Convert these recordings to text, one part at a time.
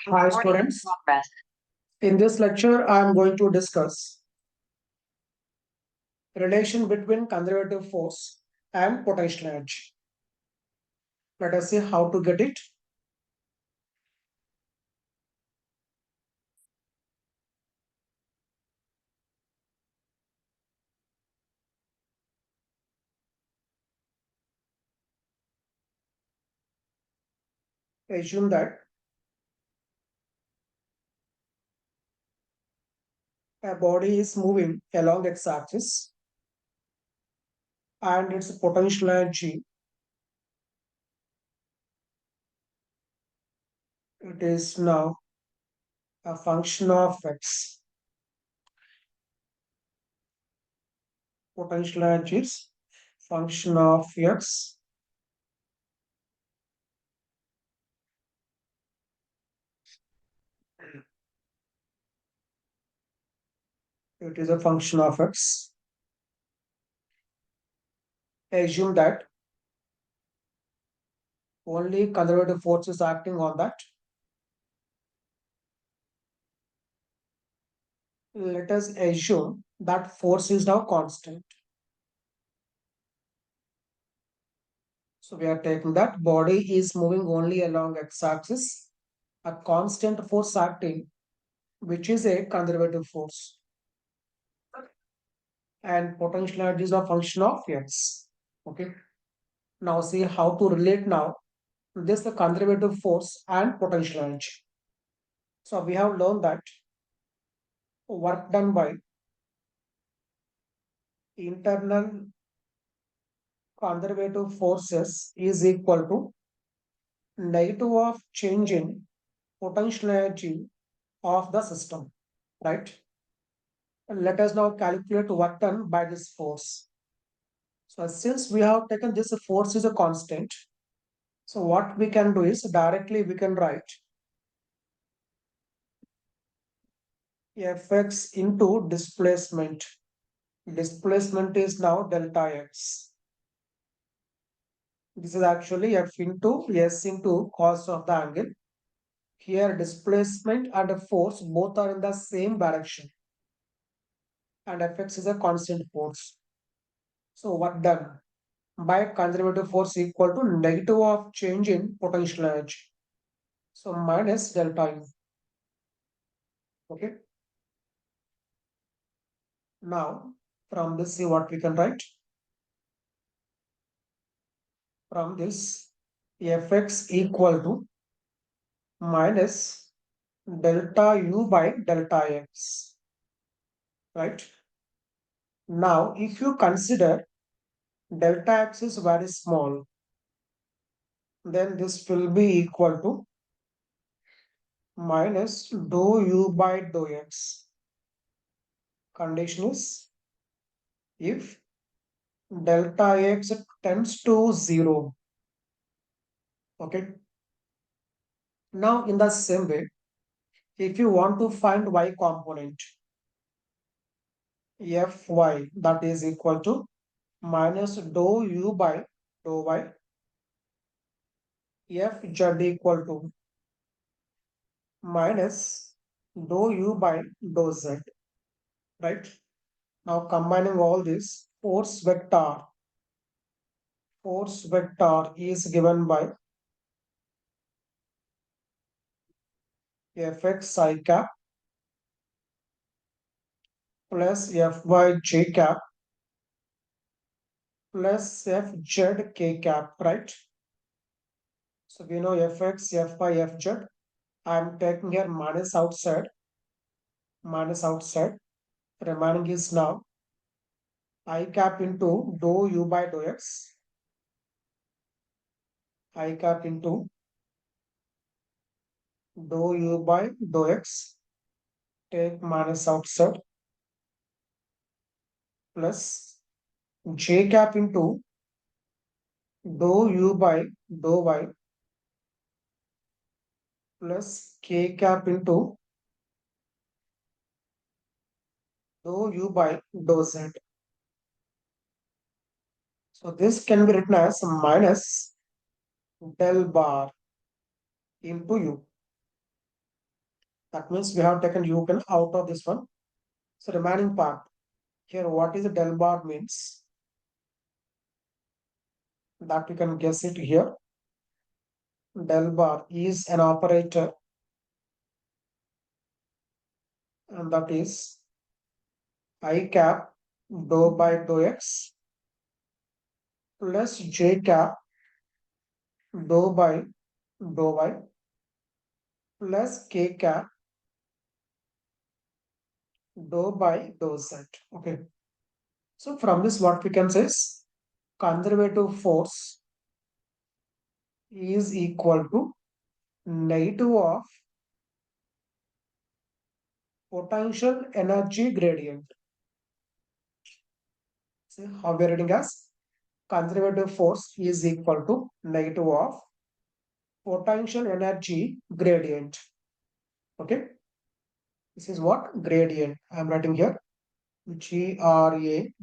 Hi students, in this lecture I am going to discuss relation between conservative force and potential energy. Let us see how to get it. Assume that a body is moving along its axis and its potential energy, it is now a function of x. Potential energy is function of x. It is a function of x. Assume that only conservative force is acting on that. Let us assume that force is now constant. So we are taking that body is moving only along x-axis, a constant force acting, which is a conservative force. And potential energy is a function of x. Okay. Now see how to relate now this the conservative force and potential energy. So we have learned that work done by internal conservative forces is equal to negative of change in potential energy of the system, right? And let us now calculate work done by this force. So since we have taken this force is a constant, so what we can do is directly we can write Fx into displacement. Displacement is now delta x. This is actually F into S into cos of the angle. Here displacement and force both are in the same direction. And Fx is a constant force. So what done? By conservative force equal to negative of change in potential energy. So minus delta U. Okay. Now from this, see what we can write. From this, Fx equal to minus delta U by delta x. Right. Now, if you consider delta x is very small, then this will be equal to minus dou U by dou x. Condition is if delta x tends to 0. Okay. Now, in the same way, if you want to find y component, Fy that is equal to minus dou U by dou y, Fz equal to minus dou U by dou z, right? Now combining all this, force vector is given by Fx I cap plus Fy j cap plus Fz k cap, right? So we know Fx, Fy, Fz. I am taking here minus outside. Remaining is now I cap into dou U by dou x. I cap into dou U by dou x. Take minus outside plus j cap into dou U by dou y plus k cap into dou U by dou z. So this can be written as minus del bar into U. That means we have taken u can out of this one. So remaining part here, what is the del bar means? That we can guess it here. Del bar is an operator, and that is I cap dou by dou x plus j cap dou by dou y plus k cap dou by dou z. Okay. So from this, what we can say is conservative force is equal to negative of potential energy gradient. See how we are reading as conservative force is equal to negative of potential energy gradient. Okay. This is what gradient I am writing here. Gradient,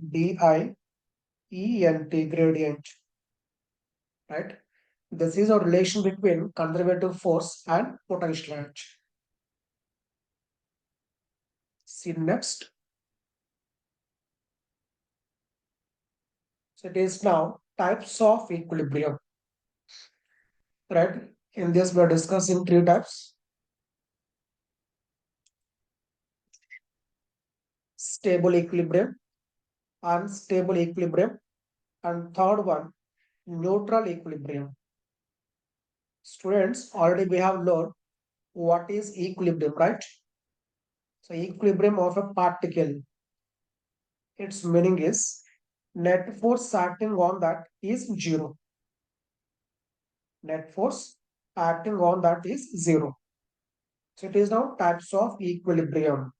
gradient. Right. This is a relation between conservative force and potential energy. See next. So it is now types of equilibrium. Right. In this, we are discussing three types: stable equilibrium, unstable equilibrium, and third one, neutral equilibrium. Students, already we have learned what is equilibrium, right? So equilibrium of a particle, its meaning is net force acting on that is zero. Net force acting on that is zero. So it is now types of equilibrium.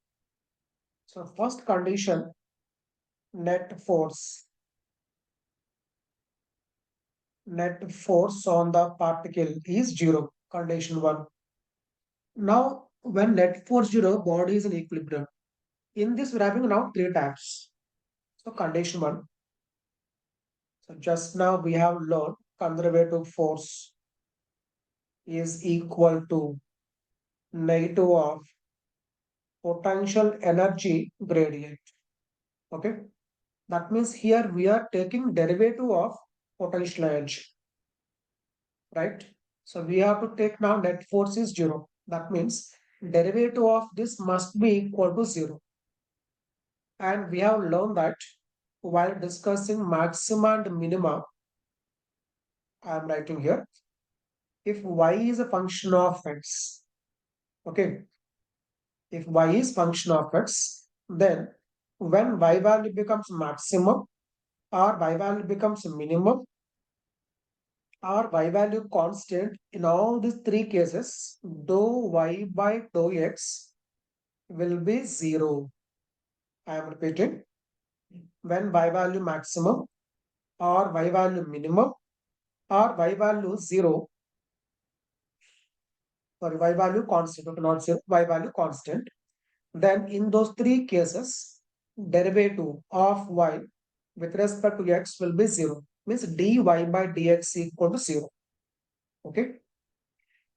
So first condition, net force. Net force on the particle is zero. Condition one. Now, when net force zero, body is in equilibrium. In this, we're having now three types. So condition one. So just now we have learned conservative force is equal to negative of potential energy gradient. Okay. That means here we are taking derivative of potential energy. Right. So we have to take now net force is zero. That means derivative of this must be equal to zero. And we have learned that while discussing maxima and minima, I am writing here, if y is a function of x, okay, if y is function of x, then when y value becomes maximum or y value becomes minimum or y value constant, in all these three cases, dou y by dou x will be zero. I am repeating, when y value maximum or y value minimum or y value zero, sorry, y value constant, okay, not zero, y value constant, then in those three cases, derivative of y with respect to x will be zero. Means dy by dx equal to zero. Okay,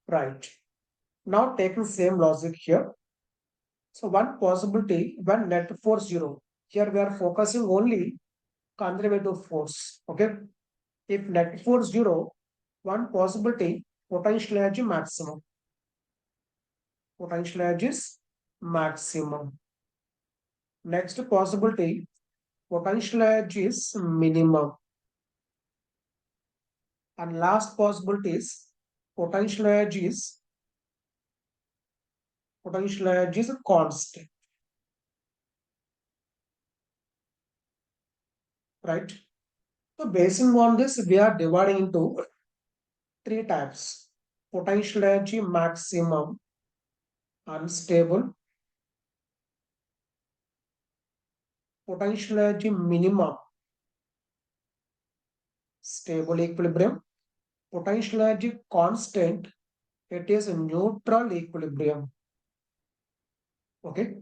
right. Now taking same logic here. So one possibility when net force zero. Here we are focusing only conservative force. Okay, if net force zero, one possibility potential energy maximum. Potential energy is maximum. Next possibility, potential energy is minimum. And last possibility is potential energy is constant. Right? So basing on this, we are dividing into three types: potential energy maximum, unstable; potential energy minimum, stable equilibrium; potential energy constant, it is a neutral equilibrium. Okay.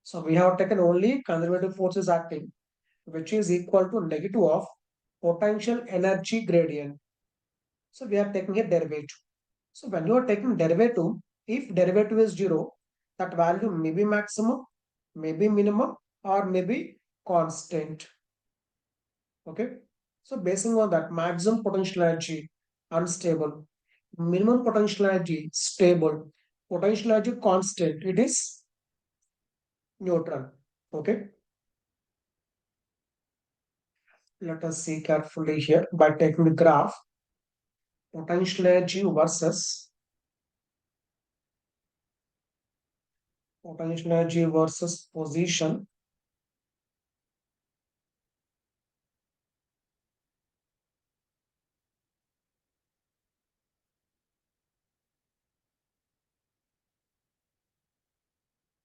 So we have taken only conservative forces acting, which is equal to negative of potential energy gradient. So we are taking a derivative. So when you are taking derivative, if derivative is zero, That value may be maximum, maybe minimum, or maybe constant. Okay. So basing on that, maximum potential energy unstable, minimum potential energy stable, potential energy constant, it is neutral. Okay. Let us see carefully here by taking the graph potential energy versus position.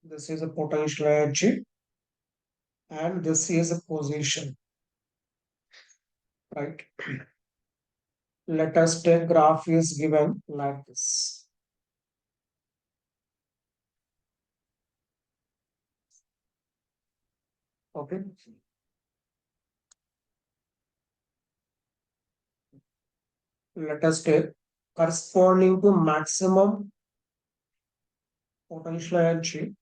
This is a potential energy and this is a position, right? Let us take graph is given like this. Okay. Let us take corresponding to maximum potential energy.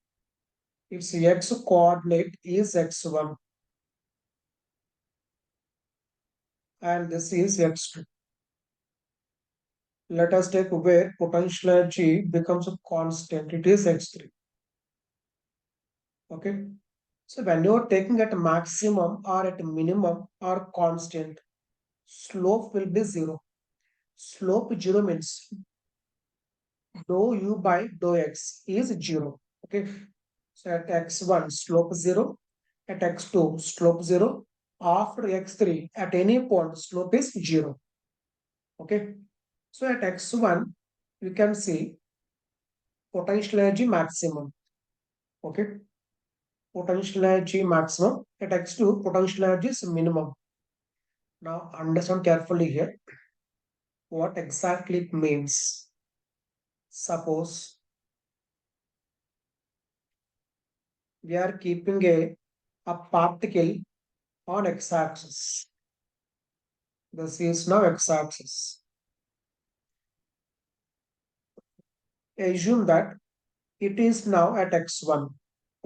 Its x coordinate is x1 and this is x2. Let us take where potential energy becomes a constant. It is x3. Okay. So when you are taking at maximum or at minimum or constant, slope will be zero. Slope zero means dou u by dou x is zero. Okay. So at x1 slope 0, at x2 slope 0, after x3 at any point slope is 0. Okay. So at x1 you can see potential energy maximum. Okay. Potential energy maximum. At x2 potential energy is minimum. Now understand carefully here what exactly it means. Suppose we are keeping a particle on x-axis. This is now x-axis. Assume that it is now at x1.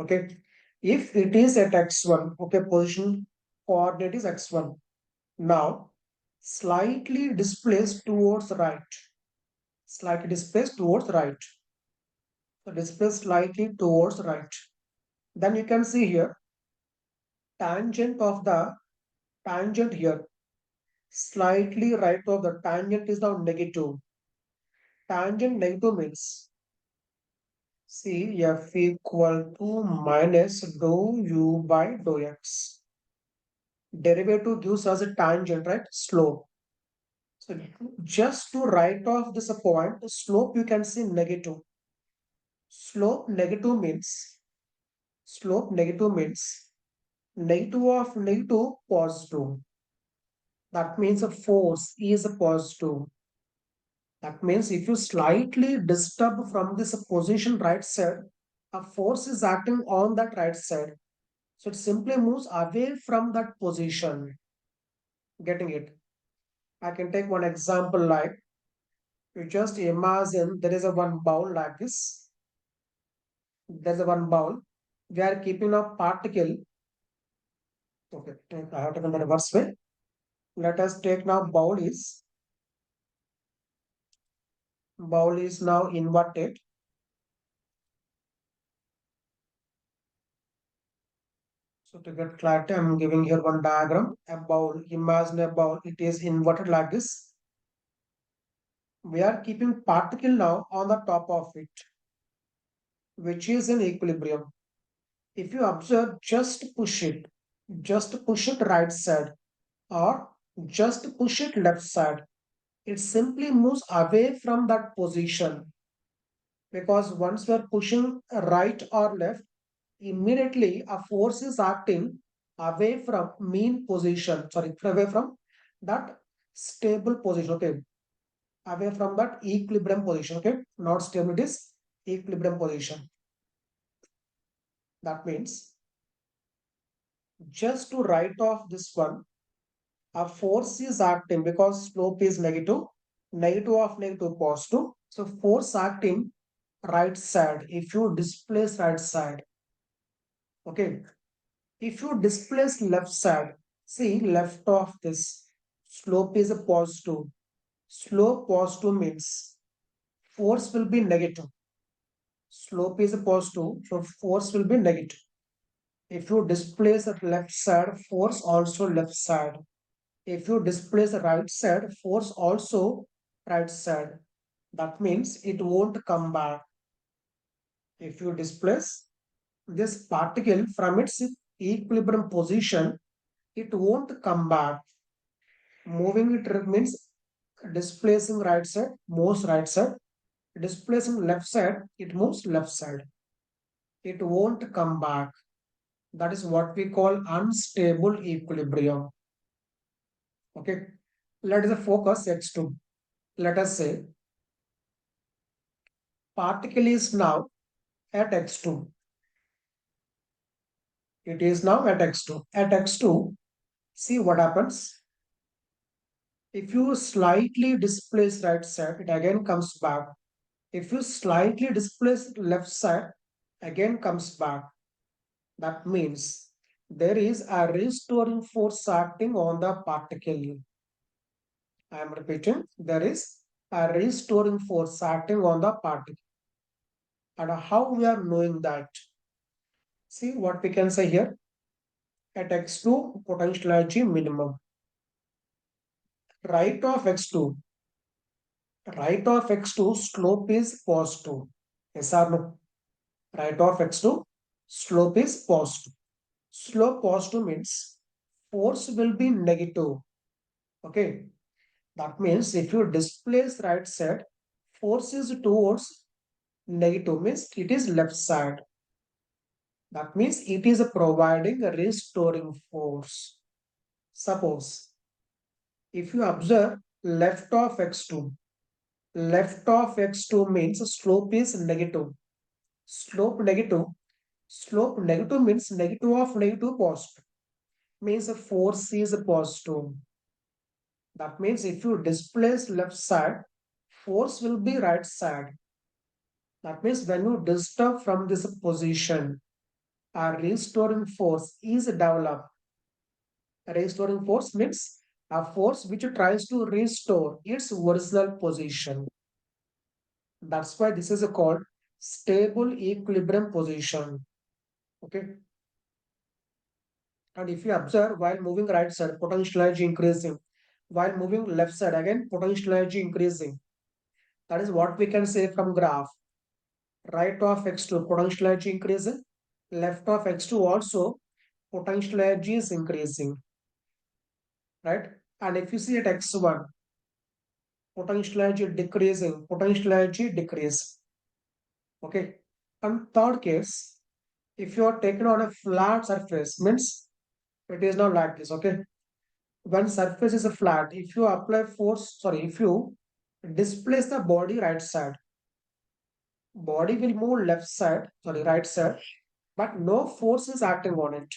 Okay. If it is at x1, okay, position coordinate is x1. Now, slightly displaced towards right. Slightly displaced towards right. So displaced slightly towards right. Then you can see here, tangent of the tangent here, slightly right of the tangent is now negative. Tangent negative means, see, f equal to minus dou u by dou x. Derivative gives us a tangent, right? Slope. So just to write off this point, slope you can see negative. Slope negative means negative of negative positive. That means a force is a positive. That means if you slightly disturb from this position right side, a force is acting on that right side. So it simply moves away from that position. Getting it? I can take one example like you just imagine there is a one bowl like this. There's a one bowl. We are keeping a particle. Okay, I have taken the reverse way. Let us take now bowl is now inverted. So to get clarity, I'm giving here one diagram. A bowl, imagine a bowl, it is inverted like this. We are keeping particle now on the top of it, which is in equilibrium. If you observe, just push it right side or just push it left side. It simply moves away from that position because once we are pushing right or left, immediately a force is acting away from mean position, sorry, away from that stable position, okay, away from that equilibrium position, okay, not stable, it is equilibrium position. That means just to write off this one, a force is acting because slope is negative, negative of negative positive. So force acting right side, if you displace right side, okay, if you displace left side, see left of this, slope is a positive. Slope positive means force will be negative. Slope is a positive, so force will be negative. If you displace the left side, force also left side. If you displace the right side, force also right side. That means it won't come back. If you displace this particle from its equilibrium position, it won't come back. Moving it means displacing right side, moves right side. Displacing left side, it moves left side. It won't come back. That is what we call unstable equilibrium. Okay. Let us focus x2. Let us say particle is now at x2. It is now at x2. At x2, see what happens. If you slightly displace right side, it again comes back. If you slightly displace left side, again comes back. That means there is a restoring force acting on the particle. I am repeating, there is a restoring force acting on the particle. And how we are knowing that? See what we can say here. At x2, potential energy minimum. Right of x2, right of x2 slope is positive. Yes or no? Right of x2 slope is positive. Slope positive means force will be negative. Okay. That means if you displace right side, force is towards negative means it is left side. That means it is providing a restoring force. Suppose if you observe left of x2, left of x2 means slope is negative. Slope negative. Slope negative means negative of negative positive. Means the force is positive. That means if you displace left side, force will be right side. That means when you disturb from this position, a restoring force is developed. A restoring force means a force which tries to restore its original position. That's why this is called stable equilibrium position. Okay. And if you observe while moving right side, potential energy increasing. While moving left side, again potential energy increasing. That is what we can say from graph. Right of x2, potential energy increasing. Left of x2 also, potential energy is increasing. Right? And if you see at x1, potential energy decreasing, potential energy decrease. Okay. And third case, if you are taken on a flat surface, means it is not like this. Okay. When surface is a flat, if you apply force, sorry, if you displace the body right side, body will move left side, sorry, right side, but no force is acting on it.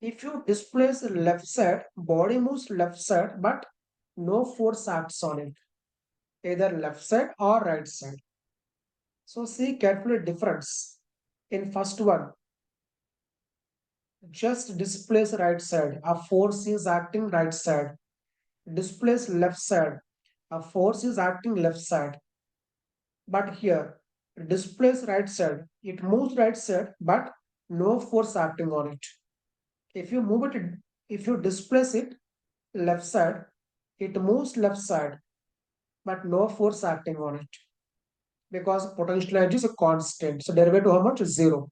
If you displace the left side, body moves left side, but no force acts on it, either left side or right side. So see carefully difference. In first one, just displace right side, a force is acting right side. Displace left side, a force is acting left side. But here, displace right side, it moves right side, but no force acting on it. If you move it, if you displace it left side, it moves left side, but no force acting on it because potential energy is a constant. So derivative how much? Zero.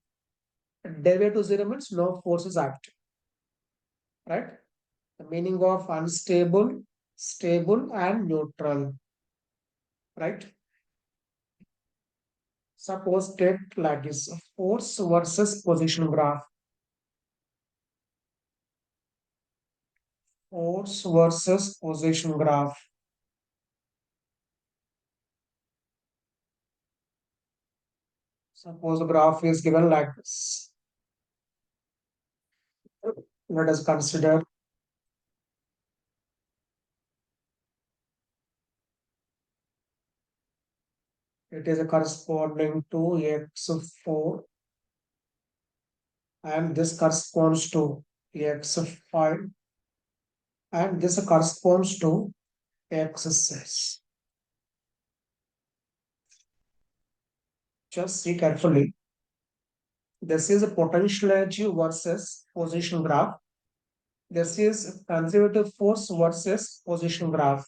Derivative zero means no force is acting, right? The meaning of unstable, stable, and neutral, right? Suppose take like this force versus position graph. Force versus position graph. Suppose the graph is given like this. Let us consider It is corresponding to x4 and this corresponds to x5 and this corresponds to x6. Just see carefully. This is a potential energy versus position graph. This is conservative force versus position graph.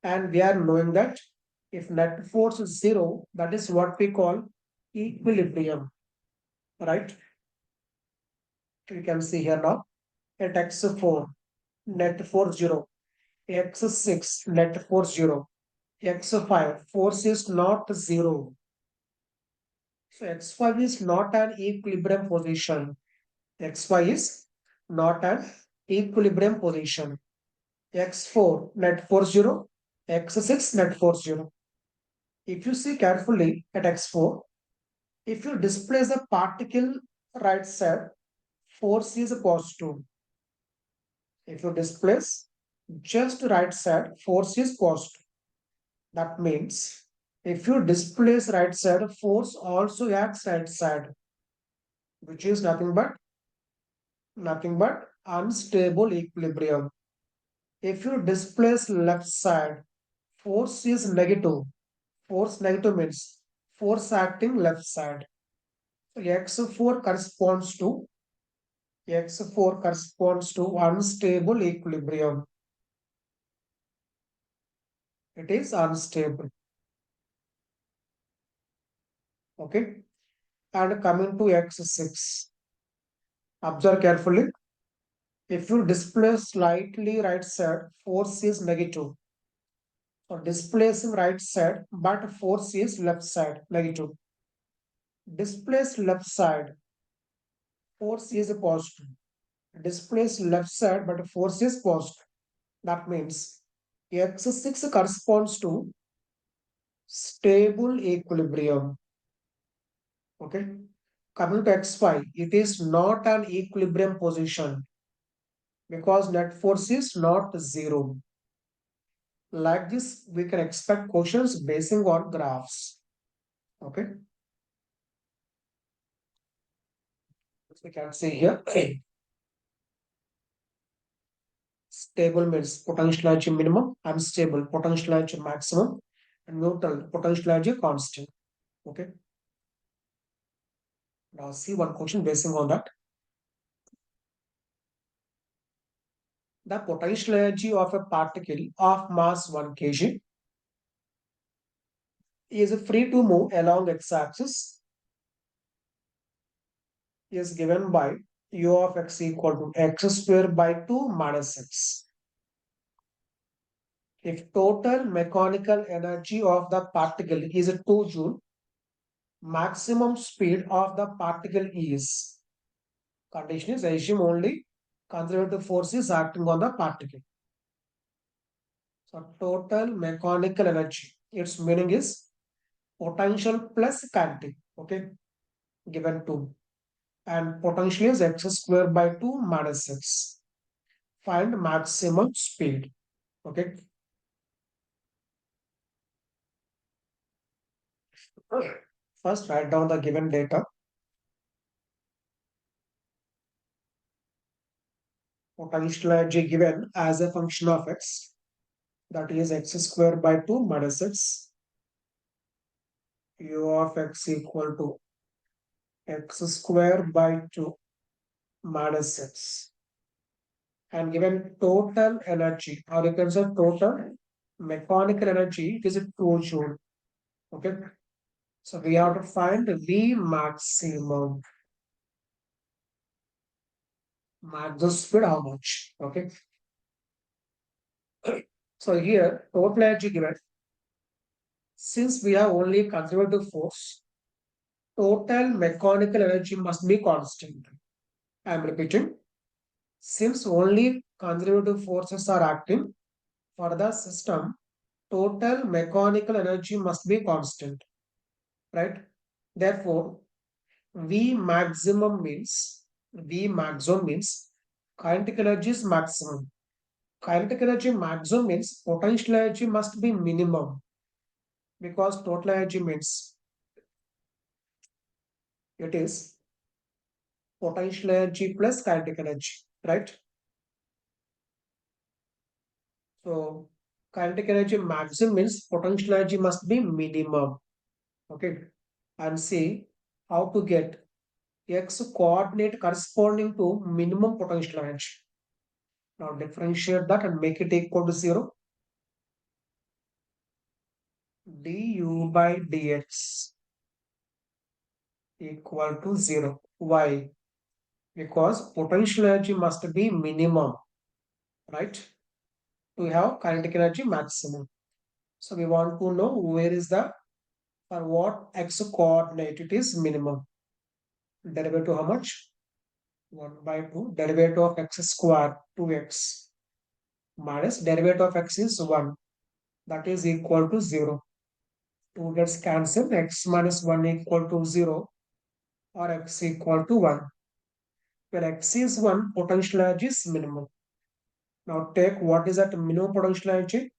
And we are knowing that if net force is zero, that is what we call equilibrium, right? We can see here now at x4, net force 0, x6, net force 0, x5, force is not 0. So x5 is not an equilibrium position. X5 is not an equilibrium position. X4, net force 0, x6, net force 0. If you see carefully at x4, if you displace the particle right side, force is positive. If you displace just right side, force is positive. That means if you displace right side, force also acts right side, which is nothing but unstable equilibrium. If you displace left side, force is negative. Force negative means force acting left side. So X4 corresponds to unstable equilibrium. It is unstable. Okay. And coming to X6. Observe carefully. If you displace slightly right side, force is negative. So displacing right side, but force is left side, negative. Displace left side, force is positive. Displace left side, but force is positive. That means X6 corresponds to stable equilibrium. Okay. Coming to X5, it is not an equilibrium position because net force is not zero. Like this, we can expect questions basing on graphs. Okay. We can see here. Stable means potential energy minimum, unstable potential energy maximum, and neutral potential energy constant. Okay. Now see one question basing on that. The potential energy of a particle of mass 1 kg is free to move along x-axis is given by u of x equal to x square by 2 minus x. If total mechanical energy of the particle is 2 joule, maximum speed of the particle is, condition is assume only conservative force is acting on the particle. So total mechanical energy, its meaning is potential plus kinetic, okay, given 2. And potential is x square by 2 minus x. Find maximum speed, okay. First, write down the given data. Potential energy given as a function of x, that is x square by 2 minus x. U of x equal to x square by 2 minus x. And given total energy, or you can say total mechanical energy, it is a 2 joule. Okay. So we have to find V maximum. Maximum speed how much? Okay. So here, total energy given. Since we have only conservative force, total mechanical energy must be constant. I am repeating. Since only conservative forces are acting for the system, total mechanical energy must be constant, right? Therefore, V maximum means kinetic energy is maximum. Kinetic energy maximum means potential energy must be minimum. because total energy means it is potential energy plus kinetic energy, right? So kinetic energy maximum means potential energy must be minimum. Okay. And see how to get x coordinate corresponding to minimum potential energy. Now differentiate that and make it equal to 0. Du by dx equal to 0. Why? Because potential energy must be minimum, right? To have kinetic energy maximum. So we want to know where is the, for what x coordinate it is minimum. Derivative how much? 1 by 2. Derivative of x square 2x minus derivative of x is 1. That is equal to 0. 2 gets cancelled. X minus 1 equal to 0 or x equal to 1. Where x is 1, potential energy is minimum. Now take what is that minimum potential energy?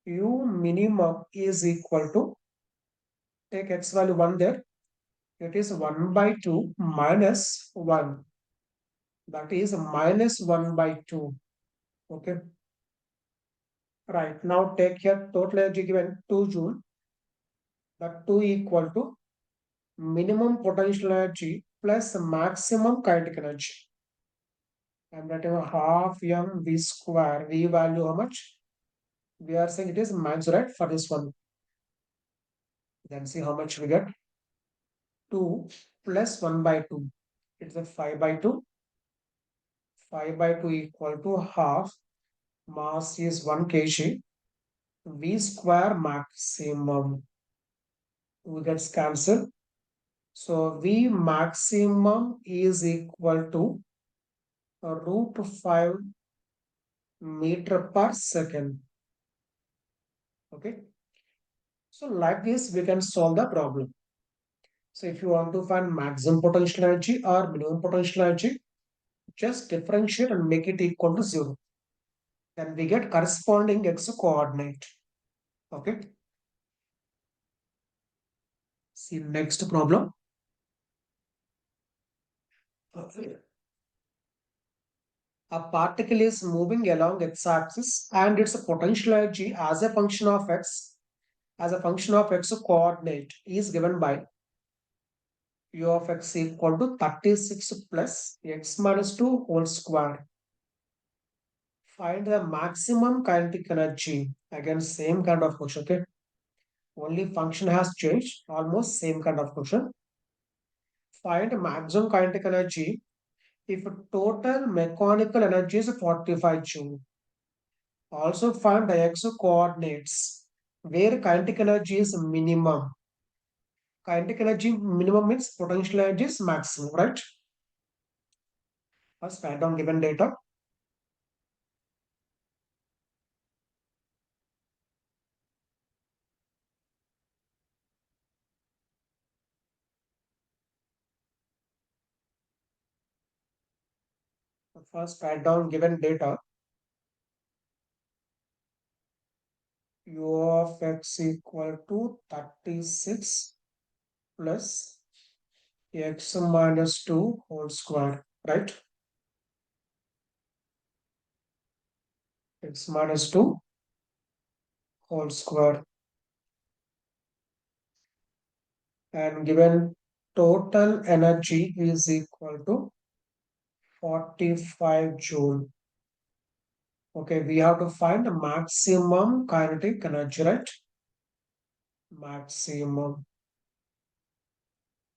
U minimum is equal to, take x value 1 there. It is 1 by 2 minus 1. That is minus 1 by 2. Okay. Right. Now take here total energy given 2 joule. That 2 equal to minimum potential energy plus maximum kinetic energy. I'm writing a half m v square. V value how much? We are saying it is max, right, for this one. Then see how much we get. 2 plus 1 by 2. It's a 5 by 2. 5 by 2 equal to half. Mass is 1 kg. V square maximum. We gets cancelled. So V maximum is equal to root 5 meter per second. Okay. So like this, we can solve the problem. So if you want to find maximum potential energy or minimum potential energy, just differentiate and make it equal to 0. Then we get corresponding x coordinate. Okay. See next problem. A particle is moving along x-axis and its potential energy as a function of x, as a function of x coordinate is given by u of x equal to 36 plus x minus 2 whole square. Find the maximum kinetic energy. Again, same kind of question. Okay. Only function has changed. Almost same kind of question. Find maximum kinetic energy if total mechanical energy is 45 joule. Also find the x coordinates where kinetic energy is minimum. Kinetic energy minimum means potential energy is maximum, right? First write down given data. First write down given data. U of x equal to 36 plus x minus 2 whole square, right? X minus 2 whole square. And given total energy is equal to 45 joule. Okay, we have to find the maximum kinetic energy, right? Maximum.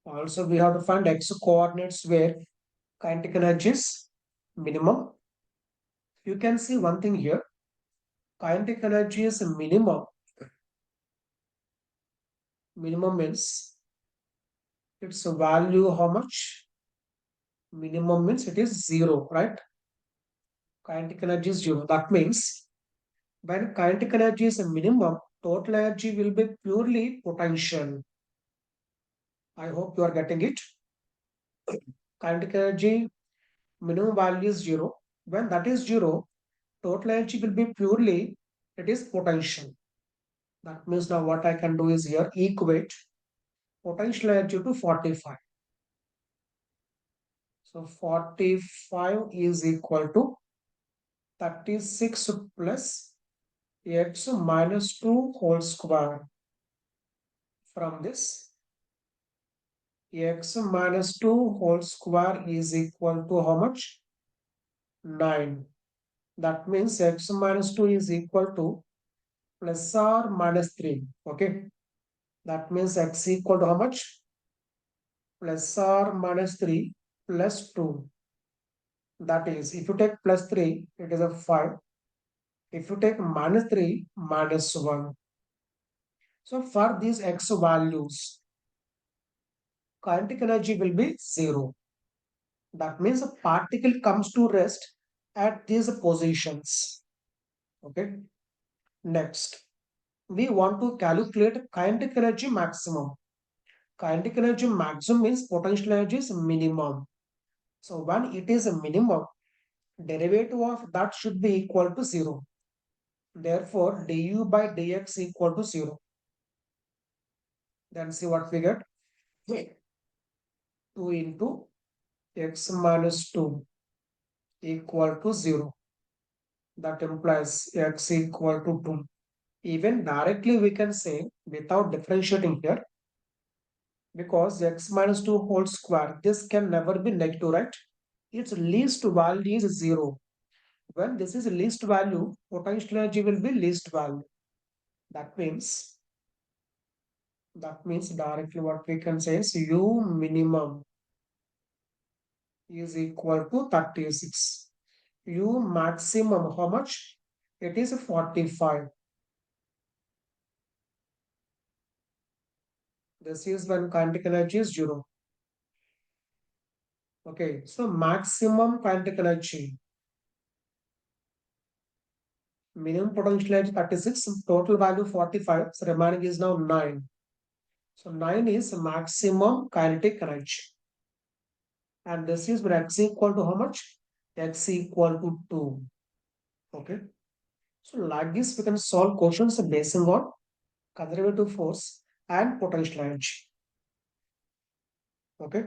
Also, we have to find x coordinates where kinetic energy is minimum. You can see one thing here. Kinetic energy is minimum. Minimum means its value how much? Minimum means it is 0, right? Kinetic energy is 0. That means when kinetic energy is a minimum, total energy will be purely potential. I hope you are getting it. Kinetic energy minimum value is 0. When that is 0, total energy will be purely, it is potential. That means now what I can do is here equate potential energy to 45. So 45 is equal to 36 plus x minus 2 whole square. From this, x minus 2 whole square is equal to how much? 9. That means x minus 2 is equal to plus or minus 3. Okay. That means x equal to how much? Plus or minus 3 plus 2. That is, if you take plus 3, it is a 5. If you take minus 3, minus 1. So for these x values, kinetic energy will be 0. That means a particle comes to rest at these positions. Okay. Next, we want to calculate kinetic energy maximum. Kinetic energy maximum means potential energy is minimum. So when it is a minimum, derivative of that should be equal to 0. Therefore, du by dx equal to 0. Then see what we get. 2 into x minus 2 equal to 0. That implies x equal to 2. Even directly we can say without differentiating here, because x minus 2 whole square, this can never be negative, right? Its least value is 0. When this is least value, potential energy will be least value. That means directly what we can say is u minimum is equal to 36. U maximum, how much? It is 45. This is when kinetic energy is 0. Okay, so maximum kinetic energy. Minimum potential energy 36, total value 45, so remaining is now 9. So 9 is maximum kinetic energy. And this is when x equal to how much? X equal to 2. Okay. So like this, we can solve questions based on conservative force and potential energy. Okay.